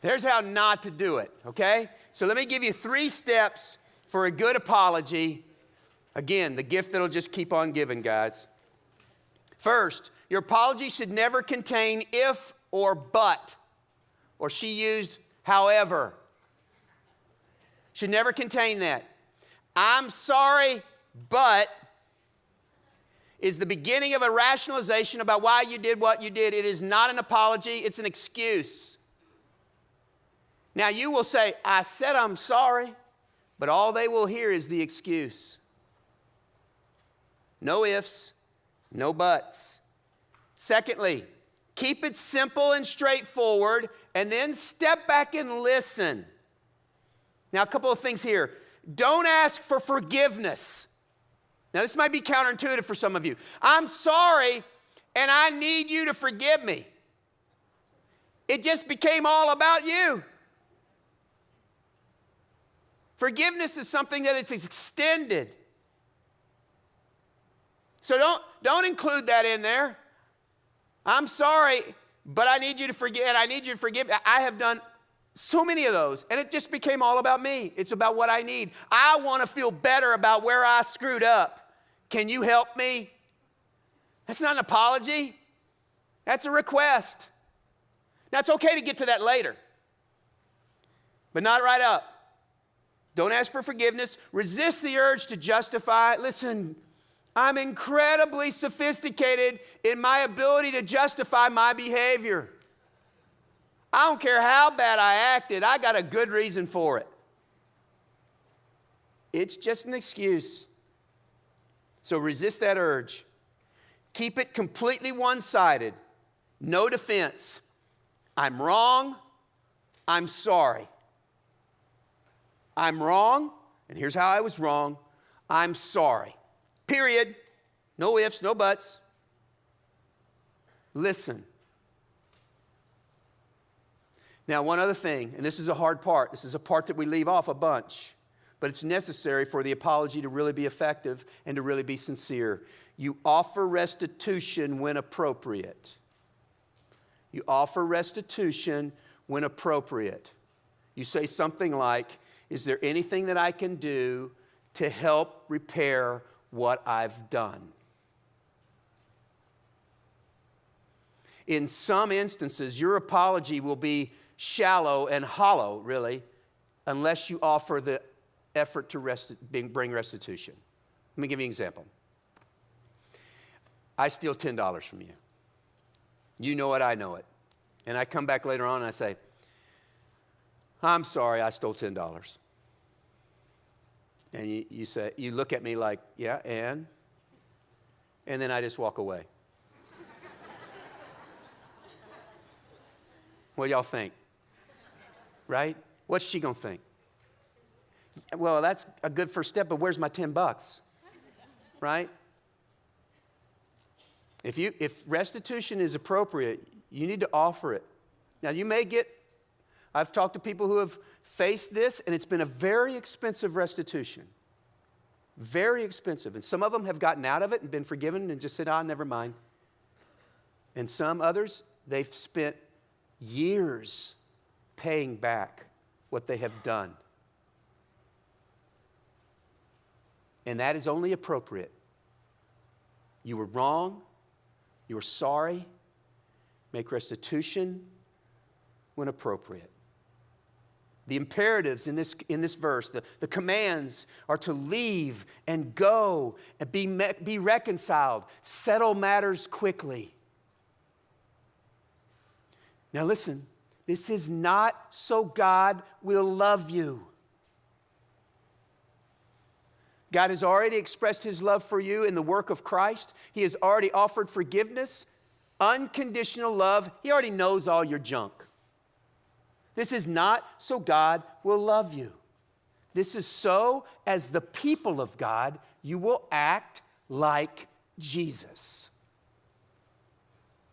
There's how not to do it, okay? So let me give you 3 steps for a good apology. Again, the gift that'll just keep on giving, guys. First, your apology should never contain if or but, or she used however. Should never contain that. I'm sorry, but is the beginning of a rationalization about why you did what you did. It is not an apology, it's an excuse. Now you will say, I said I'm sorry, but all they will hear is the excuse. No ifs, no buts. Secondly, keep it simple and straightforward, and then step back and listen. Now, a couple of things here. Don't ask for forgiveness. Now, this might be counterintuitive for some of you. I'm sorry, and I need you to forgive me. It just became all about you. Forgiveness is something that it's extended. So don't include that in there. I'm sorry, but I need you to forgive, and I need you to forgive. I have done so many of those, and it just became all about me. It's about what I need. I want to feel better about where I screwed up. Can you help me? That's not an apology. That's a request. Now, it's okay to get to that later, but not right up. Don't ask for forgiveness. Resist the urge to justify. Listen, I'm incredibly sophisticated in my ability to justify my behavior. I don't care how bad I acted. I got a good reason for it. It's just an excuse. So resist that urge. Keep it completely one-sided. No defense. I'm wrong. I'm sorry. I'm wrong, and here's how I was wrong. I'm sorry. Period. No ifs, no buts. Listen. Now, one other thing, and this is a hard part. This is a part that we leave off a bunch, but it's necessary for the apology to really be effective and to really be sincere. You offer restitution when appropriate. You offer restitution when appropriate. You say something like, is there anything that I can do to help repair what I've done? In some instances, your apology will be shallow and hollow, really, unless you offer the effort to bring restitution. Let me give you an example. I steal $10 from you. You know it, I know it. And I come back later on and I say, I'm sorry, I stole $10. And you say, you look at me like, yeah, and then I just walk away. What do y'all think? Right? What's she gonna think? Well, that's a good first step, but where's my $10? Right? If restitution is appropriate, you need to offer it. Now, you may get, I've talked to people who have faced this, and it's been a very expensive restitution. Very expensive. And some of them have gotten out of it and been forgiven and just said, never mind. And some others, they've spent years paying back what they have done. And that is only appropriate. You were wrong. You were sorry. Make restitution when appropriate. The imperatives in this verse, the commands are to leave and go and be reconciled, settle matters quickly. Now listen, this is not so God will love you. God has already expressed his love for you in the work of Christ. He has already offered forgiveness, unconditional love. He already knows all your junk. This is not so God will love you. This is so, as the people of God, you will act like Jesus.